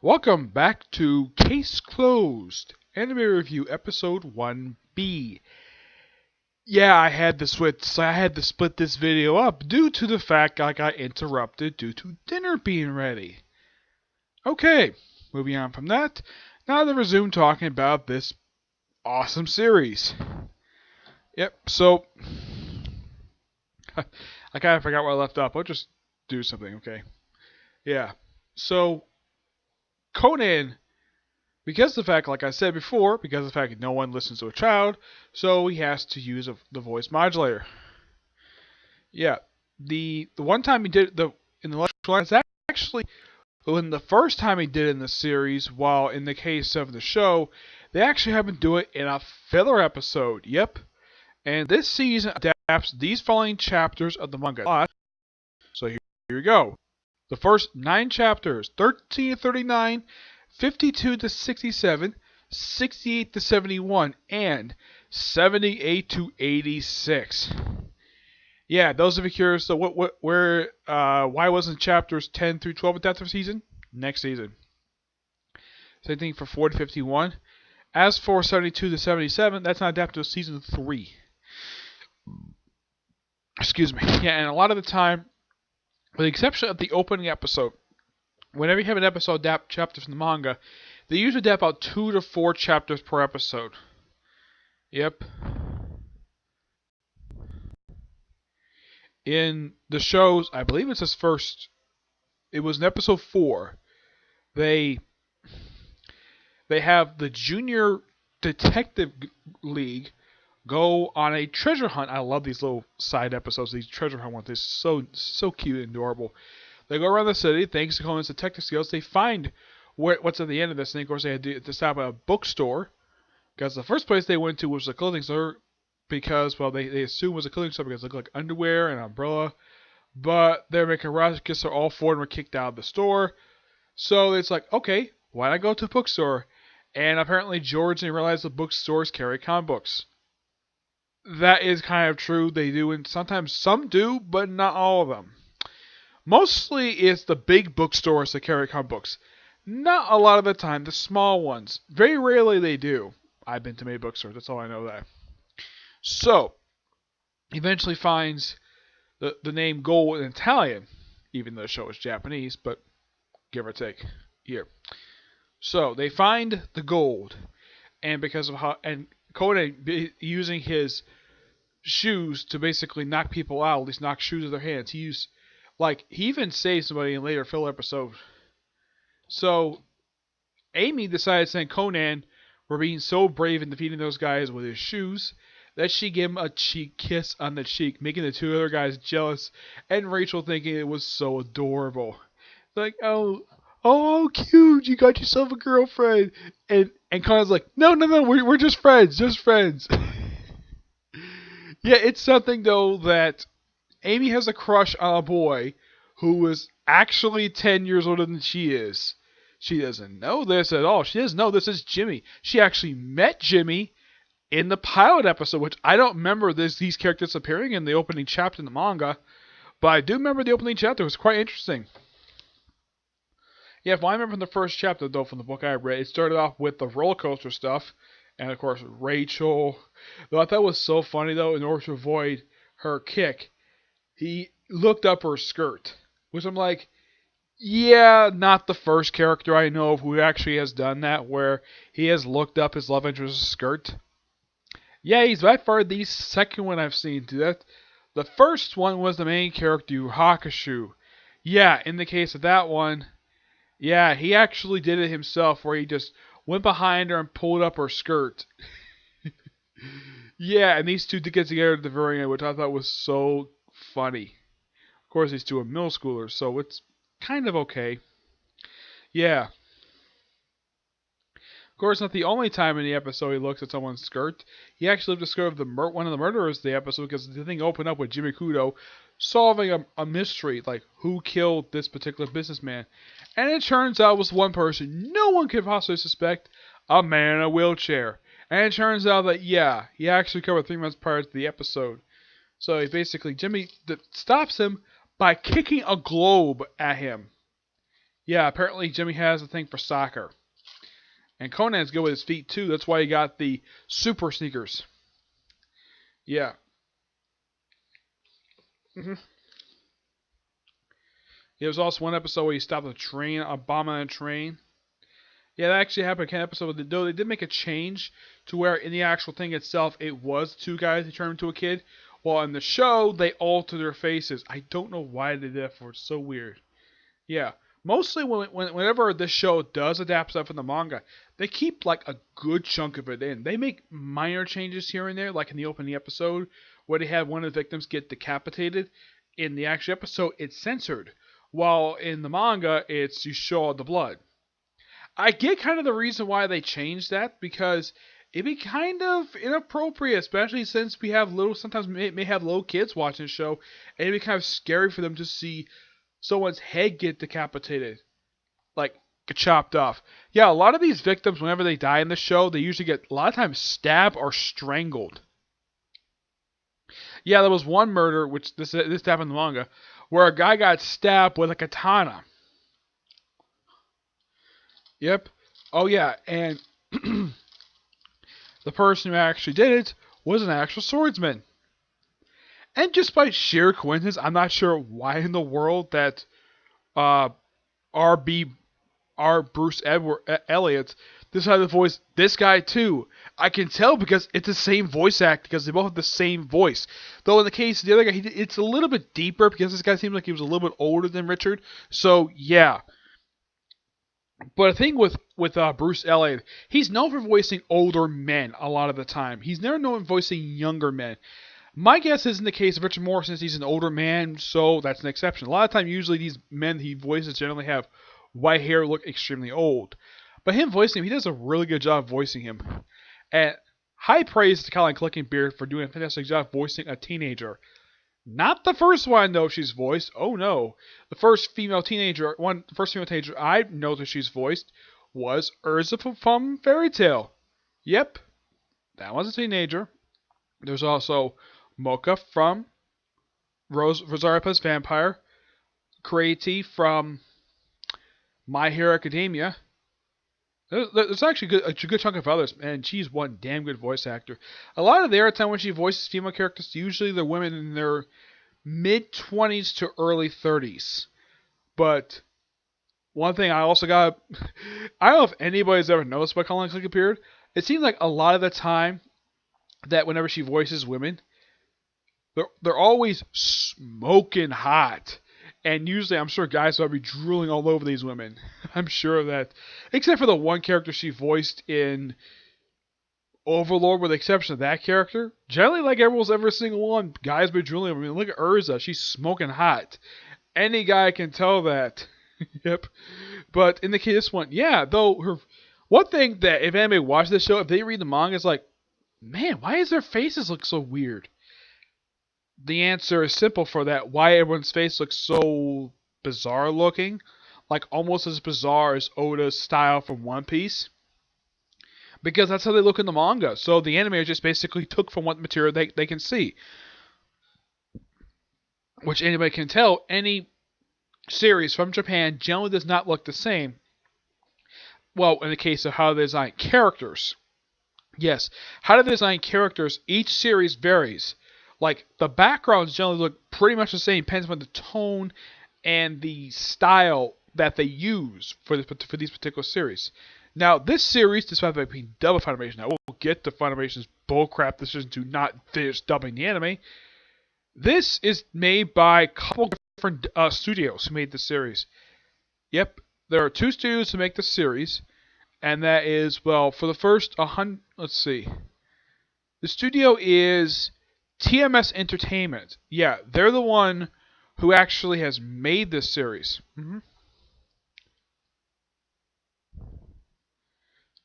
Welcome back to Case Closed, Anime Review Episode 1B. Yeah, I had to split this video up due to the fact I got interrupted due to dinner being ready. Okay, moving on from that, now to resume talking about this awesome series. Yep, so I kind of forgot where I left off. I'll just do something, okay? Yeah, so Conan, because of the fact, like I said before, because of the fact that no one listens to a child, so he has to use the voice modulator. Yeah, the one time he did in the lecture is actually when the first time he did it in the series, while in the case of the show, they actually have him do it in a filler episode. Yep, and this season adapts these following chapters of the manga. So here we go. The first 9 chapters, 13 to 39, 52 to 67, 68 to 71, and 78 to 86. Yeah, those of you curious, so why wasn't chapters 10 through 12 adapted for season? Next season. Same thing for 4 to 51. As for 72 to 77, that's not adapted to season 3. Excuse me. Yeah, and a lot of the time, with the exception of the opening episode, whenever you have an episode adapt chapters from the manga, they usually adapt about 2 to 4 chapters per episode. Yep. In the shows, I believe it's his first. It was in episode 4. They have the Junior Detective League go on a treasure hunt. I love these little side episodes. These treasure hunt ones. They're so cute and adorable. They go around the city. Thanks to Conan's detective skills, they find what's at the end of this. And of course, they had to stop at a bookstore because the first place they went to was a clothing store. Because, well, they assumed it was a clothing store because it looked like underwear and an umbrella. But they're making ruckus, so all 4 of them were kicked out of the store. So it's like, okay, why not go to a bookstore? And apparently George didn't realize the bookstores carry comic books. That is kind of true. They do, and sometimes some do, but not all of them. Mostly it's the big bookstores that carry comic books. Not a lot of the time, the small ones. Very rarely they do. I've been to many bookstores, that's all I know that. So, eventually finds the name Gold in Italian, even though the show is Japanese, but give or take here. So, they find the gold, and because of how, and Conan using his shoes to basically knock people out, at least knock shoes out of their hands. He even saved somebody in a later filler episode. So, Amy decided to send Conan for being so brave in defeating those guys with his shoes that she gave him a cheek kiss on the cheek, making the 2 other guys jealous, and Rachel thinking it was so adorable. Like, oh, cute, you got yourself a girlfriend. And Conan's like, no, we're just friends, Yeah, it's something, though, that Amy has a crush on a boy who is actually 10 years older than she is. She doesn't know this at all. She doesn't know this is Jimmy. She actually met Jimmy in the pilot episode, which I don't remember these characters appearing in the opening chapter in the manga, but I do remember the opening chapter. It was quite interesting. Yeah, if I remember from the first chapter, though, from the book I read, it started off with the roller coaster stuff, and of course Rachel. Though I thought it was so funny, though, in order to avoid her kick, he looked up her skirt, which I'm like, yeah, not the first character I know of who actually has done that, where he has looked up his love interest's skirt. Yeah, he's by far the second one I've seen do that. The first one was the main character, Yu Hakusho. Yeah, in the case of that one, yeah, he actually did it himself, where he just went behind her and pulled up her skirt. Yeah, and these two did get together at the very end, which I thought was so funny. Of course, these two are middle schoolers, so it's kind of okay. Yeah. Of course, not the only time in the episode he looks at someone's skirt. He actually discovered one of the murderers of the episode, because the thing opened up with Jimmy Kudo solving a mystery, like who killed this particular businessman. And it turns out it was one person no one could possibly suspect, a man in a wheelchair. And it turns out that, yeah, he actually covered 3 months prior to the episode. So Jimmy stops him by kicking a globe at him. Yeah, apparently Jimmy has a thing for soccer. And Conan's good with his feet too. That's why he got the super sneakers. Yeah. hmm There was also one episode where he stopped a train, a bomb on a train. Yeah, that actually happened in an episode. Though they did make a change to where in the actual thing itself, it was two guys who turned into a kid. While in the show, they altered their faces. I don't know why they did that for. It's so weird. Yeah. Mostly whenever this show does adapt stuff from the manga, they keep like a good chunk of it in. They make minor changes here and there, like in the opening episode where they had one of the victims get decapitated. In the actual episode, it's censored, while in the manga, it's you show all the blood. I get kind of the reason why they changed that because it'd be kind of inappropriate, especially since we have little, sometimes may have little kids watching the show, and it'd be kind of scary for them to see someone's head get decapitated, like get chopped off. Yeah, a lot of these victims, whenever they die in the show, they usually get a lot of times stabbed or strangled. Yeah, there was one murder, which this happened in the manga, where a guy got stabbed with a katana. Yep. Oh yeah, and the person who actually did it was an actual swordsman. And just by sheer coincidence, I'm not sure why in the world that uh, R.B. R. Bruce Elliott decided to voice this guy too. I can tell because it's the same voice actor because they both have the same voice. Though in the case of the other guy, it's a little bit deeper because this guy seems like he was a little bit older than Richard. So yeah. But the thing with Bruce Elliott, he's known for voicing older men a lot of the time. He's never known for voicing younger men. My guess isn't the case of Richard Moore since he's an older man, so that's an exception. A lot of time, usually these men he voices generally have white hair, look extremely old. But him voicing him, he does a really good job voicing him. And high praise to Colleen Clickenbeard for doing a fantastic job voicing a teenager. Not the first one I know she's voiced. Oh no, the first female teenager I know that she's voiced was Urza from Fairy Tail. Yep, that was a teenager. There's also Mocha from Rosario Plus Vampire, Creati from My Hero Academia. There's actually a good chunk of others, and she's one damn good voice actor. A lot of the airtime when she voices female characters, usually they're women in their mid-20s to early 30s. But one thing I also got, I don't know if anybody's ever noticed by Colleen Clickenbeard. It seems like a lot of the time that whenever she voices women, they're always smoking hot. And usually, I'm sure guys will be drooling all over these women. I'm sure of that. Except for the one character she voiced in Overlord, with the exception of that character. Generally, like everyone's ever single one, guys be drooling. I mean, look at Urza. She's smoking hot. Any guy can tell that. Yep. But in the case of this one, yeah, though, one thing that if anybody watches this show, if they read the manga, it's like, man, why does their faces look so weird? The answer is simple for that. Why everyone's face looks so bizarre looking, like almost as bizarre as Oda's style from One Piece, because that's how they look in the manga. So the animators just basically took from what material they can see, which anybody can tell. Any series from Japan generally does not look the same. Well, in the case of how they design characters, yes, how they design characters, each series varies. Like, the backgrounds generally look pretty much the same, depends on the tone and the style that they use for these particular series. Now, this series, despite being double Funimation, now we'll get to Funimation's bullcrap decision to not finish dubbing the anime. This is made by a couple different studios who made the series. Yep, there are two studios who make the series, and that is, well, for the first 100, let's see. The studio is TMS Entertainment. Yeah, they're the one who actually has made this series.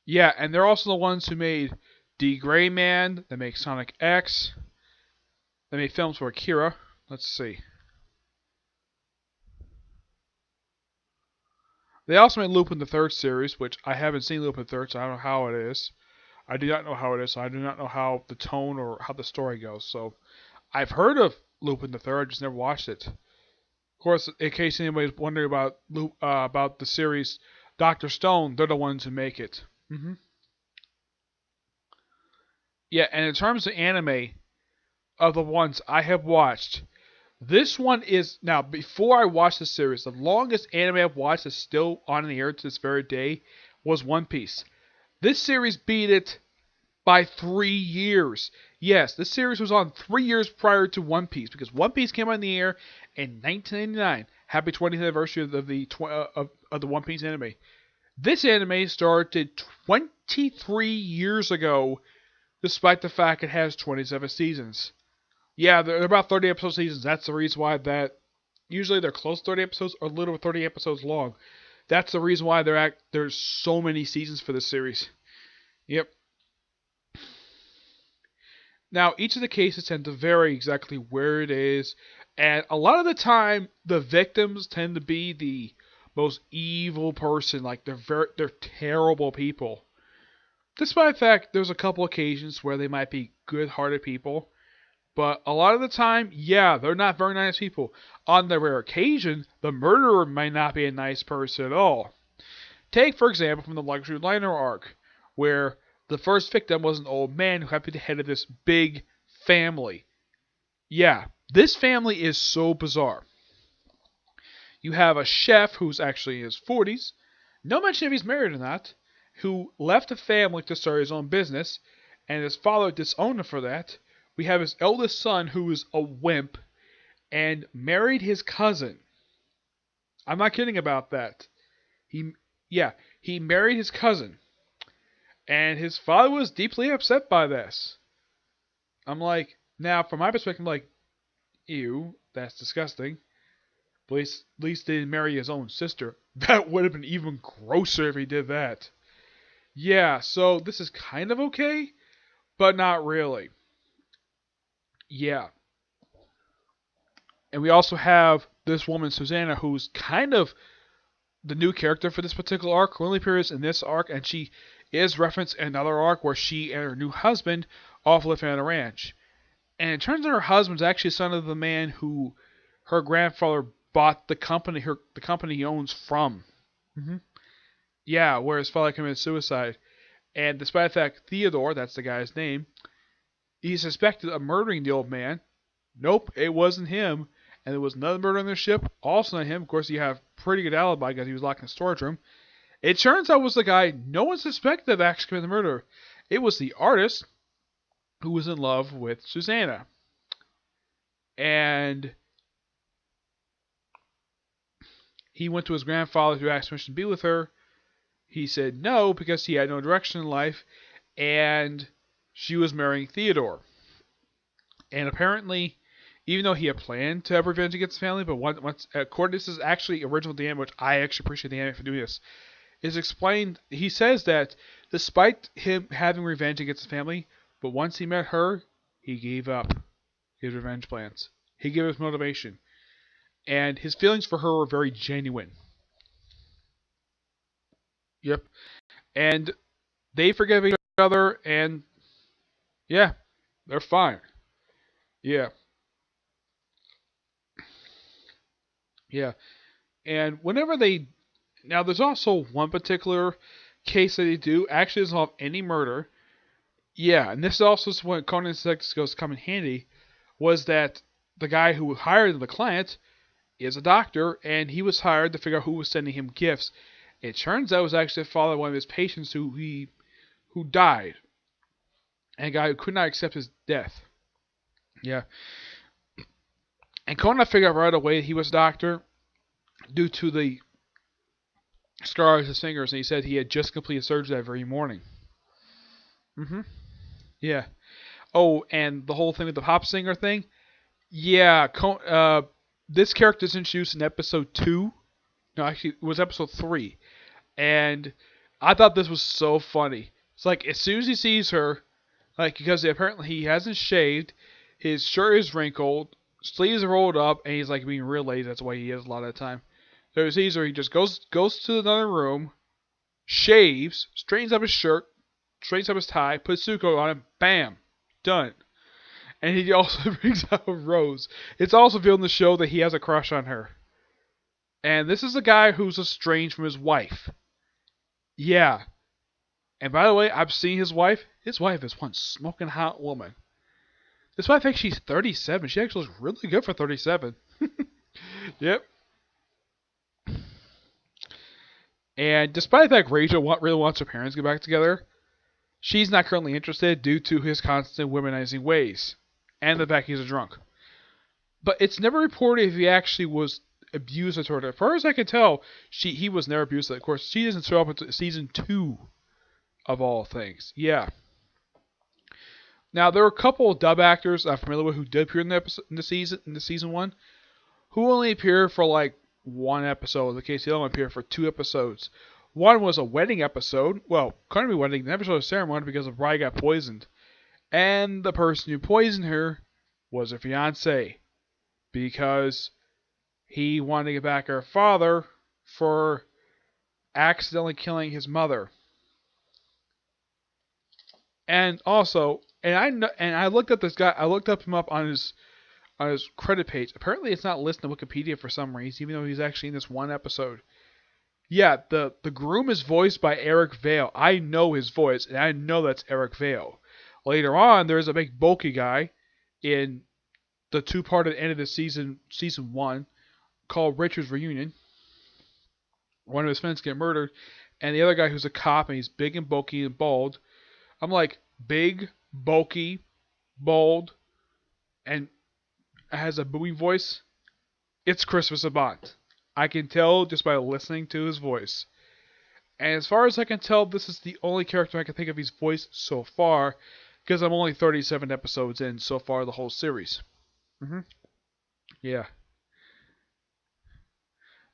Yeah, and they're also the ones who made D. Gray Man. They make Sonic X. They made films for Akira. Let's see. They also made Lupin the Third series, which I haven't seen Lupin the Third, so I don't know how it is. I do not know how it is, so I do not know how the tone or how the story goes. So I've heard of Lupin the Third, I just never watched it. Of course, in case anybody's wondering about the series Doctor Stone, they're the ones who make it. Yeah, and in terms of anime, of the ones I have watched, this one is now. Before I watched the series, the longest anime I've watched is still on the air to this very day was One Piece. This series beat it by 3 years. Yes, this series was on 3 years prior to One Piece because One Piece came on the air in 1999. Happy 20th anniversary of the One Piece anime. This anime started 23 years ago, despite the fact it has 27 seasons. Yeah, they're about 30 episode seasons. That's the reason why that usually they're close to 30 episodes or a little over 30 episodes long. That's the reason why there's so many seasons for this series. Yep. Now, each of the cases tend to vary exactly where it is, and a lot of the time, the victims tend to be the most evil person. Like they're terrible people. Despite the fact there's a couple occasions where they might be good-hearted people, but a lot of the time, yeah, they're not very nice people. On the rare occasion, the murderer might not be a nice person at all. Take, for example, from the Luxury Liner arc, where the first victim was an old man who happened to be the head of this big family. Yeah, this family is so bizarre. You have a chef who's actually in his 40s, no mention if he's married or not, who left the family to start his own business, and his father disowned him for that. We have his eldest son who is a wimp, and married his cousin. I'm not kidding about that. He married his cousin. And his father was deeply upset by this. I'm like, now from my perspective, I'm like, ew, that's disgusting. But at least they didn't marry his own sister. That would have been even grosser if he did that. Yeah, so this is kind of okay, but not really. Yeah. And we also have this woman, Susanna, who's kind of the new character for this particular arc. Who only appears in this arc, and she is referenced in another arc where she and her new husband off living on a ranch. And it turns out her husband's actually son of the man who her grandfather bought the company he owns from. Yeah, where his father committed suicide. And despite the fact Theodore, that's the guy's name, he's suspected of murdering the old man. Nope, it wasn't him. And there was another murder on their ship, also not him. Of course, you have pretty good alibi because he was locked in the storage room. It turns out it was the guy no one suspected of actually committing the murder. It was the artist who was in love with Susanna. And he went to his grandfather who asked permission to be with her. He said no because he had no direction in life. And she was marrying Theodore. And apparently, even though he had planned to have revenge against his family, but once according to this is actually original to the anime, which I actually appreciate the anime for doing this, is explained. He says that despite him having revenge against his family, but once he met her, he gave up his revenge plans. He gave us motivation, and his feelings for her were very genuine. Yep, and they forgive each other, and yeah, they're fine. Yeah. Yeah. And whenever they... Now, there's also one particular case that they do. Actually, doesn't involve any murder. Yeah, and this is also when Conan Sex goes come in handy. Was that the guy who hired the client is a doctor, and he was hired to figure out who was sending him gifts. It turns out it was actually the father of one of his patients who died. And a guy who could not accept his death. Yeah. And Conan figured out right away that he was a doctor due to the scars on his fingers, and he said he had just completed surgery that very morning. Yeah. Oh, and the whole thing with the pop singer thing? Yeah, this character is introduced in episode 2. No, actually, it was episode 3. And I thought this was so funny. It's like, as soon as he sees her, like, because apparently he hasn't shaved, his shirt is wrinkled, sleeves are rolled up, and he's like being real lazy. That's why he is a lot of the time. So he sees her, he just goes to another room, shaves, straightens up his shirt, straightens up his tie, puts suit coat on it, bam, done. And he also brings out a rose. It's also revealed in the show that he has a crush on her. And this is a guy who's estranged from his wife. Yeah. And by the way, I've seen his wife. His wife is one smoking hot woman. This wife thinks she's 37. She actually looks really good for 37. Yep. And despite the fact Rachel really wants her parents to get back together, she's not currently interested due to his constant womanizing ways. And the fact he's a drunk. But it's never reported if he actually was abusive toward her. As far as I can tell, he was never abusive. Of course, she doesn't show up until season 2 of all things. Yeah. Now there were a couple of dub actors I'm familiar with who did appear in the season 1, who only appeared for like one episode. In the case, he only appeared for 2 episodes. One was a wedding episode. Well, couldn't be wedding. The episode of ceremony because the bride got poisoned, and the person who poisoned her was her fiance because he wanted to get back her father for accidentally killing his mother. And also, I looked up this guy. I looked him up on his credit page. Apparently, it's not listed in Wikipedia for some reason, even though he's actually in this one episode. Yeah, the groom is voiced by Eric Vale. I know his voice, and I know that's Eric Vale. Later on, there's a big bulky guy in the 2-part at the end of the season 1, called Richard's Reunion. One of his friends get murdered, and the other guy who's a cop, and he's big and bulky and bald. I'm like, big, bulky, bald, and has a booming voice. It's Christopher Sabat. I can tell just by listening to his voice. And as far as I can tell, this is the only character I can think of his voice so far, because I'm only 37 episodes in so far the whole series. Yeah.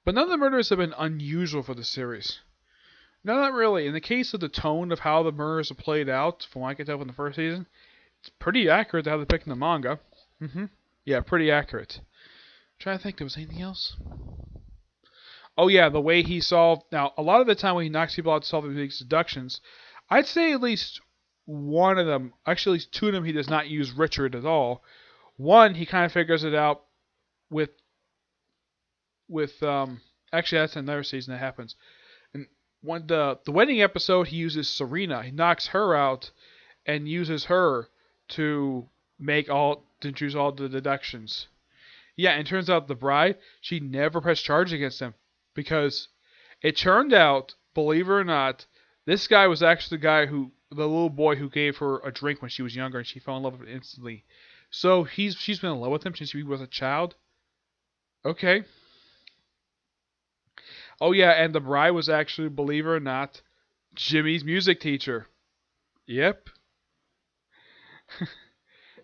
But none of the murders have been unusual for the series. No, not really. In the case of the tone of how the murders are played out, from what I can tell from the first season, it's pretty accurate to how they pick in the manga. Yeah, pretty accurate. I'm trying to think, there was anything else? Oh yeah, the way he solved... Now, a lot of the time when he knocks people out to solve these deductions, I'd say at least one of them, actually at least 2 of them, he does not use Richard at all. One, he kind of figures it out with actually that's another season that happens. And when the wedding episode, he uses Serena. He knocks her out and uses her to choose all the deductions. Yeah, and it turns out the bride, she never pressed charge against him because it turned out, believe it or not, this guy was actually the little boy who gave her a drink when she was younger, and she fell in love with him instantly. So she's been in love with him since he was a child. Okay. Oh yeah, and the bride was actually, believe it or not, Jimmy's music teacher. Yep.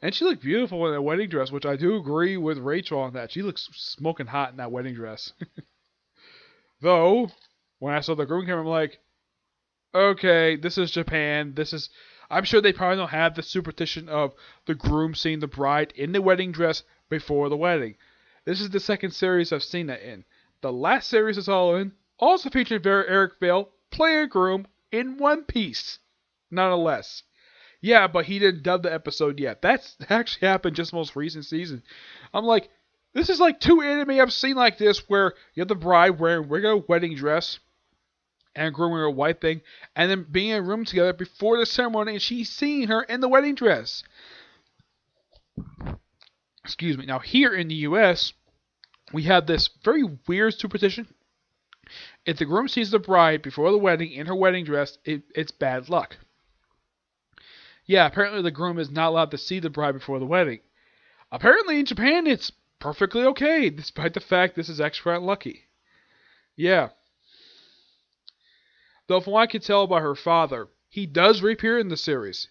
And she looked beautiful in that wedding dress, which I do agree with Rachel on that. She looks smoking hot in that wedding dress. Though, when I saw the groom camera, I'm like, okay, this is Japan. I'm sure they probably don't have the superstition of the groom seeing the bride in the wedding dress before the wedding. This is the second series I've seen that in. The last series it's all in also featured Eric Vale play a groom in one piece, nonetheless. Yeah, but he didn't dub the episode yet. That's actually happened just most recent season. I'm like, this is like 2 anime I've seen like this where you have the bride wearing a regular wedding dress and a groom wearing a white thing, and then being in a room together before the ceremony, and she's seeing her in the wedding dress. Excuse me. Now here in the U.S., we have this very weird superstition. If the groom sees the bride before the wedding in her wedding dress, it's bad luck. Yeah, apparently the groom is not allowed to see the bride before the wedding. Apparently in Japan it's perfectly okay, despite the fact this is extra unlucky. Yeah. Though from what I can tell about her father, he does reappear in the series.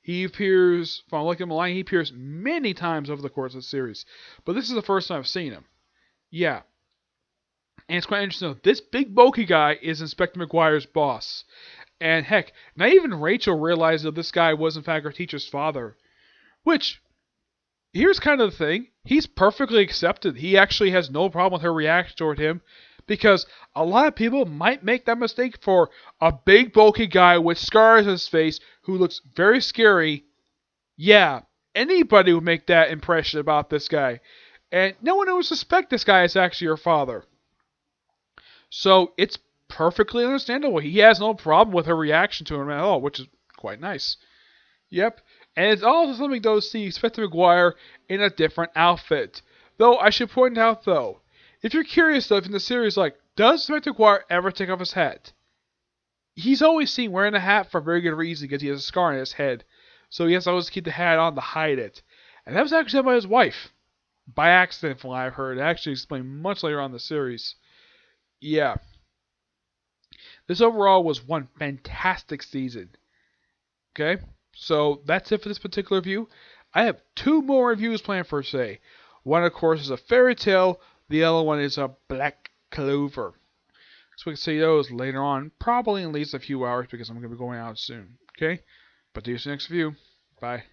He appears, from looking at the line, he appears many times over the course of the series. But this is the first time I've seen him. Yeah. And it's quite interesting though. This big bulky guy is Inspector McGuire's boss. And heck, not even Rachel realized that this guy was in fact her teacher's father. Which, here's kind of the thing. He's perfectly accepted. He actually has no problem with her reaction toward him. Because a lot of people might make that mistake for a big bulky guy with scars on his face who looks very scary. Yeah, anybody would make that impression about this guy. And no one would suspect this guy is actually her father. So it's perfectly understandable. He has no problem with her reaction to him at all, which is quite nice. Yep. And it's also something though to see Inspector McGuire in a different outfit. Though I should point out though, if you're curious though, if in the series like, does Inspector McGuire ever take off his hat? He's always seen wearing a hat for a very good reason because he has a scar on his head. So he has to always keep the hat on to hide it. And that was actually done by his wife. By accident from what I've heard. Actually explained much later on in the series. Yeah. This overall was one fantastic season. Okay? So that's it for this particular review. I have 2 more reviews planned for today. One, of course, is a fairy tale. The other one is a Black Clover. So we can see those later on, probably in at least a few hours because I'm going to be going out soon. Okay? But do you see you next review. Bye.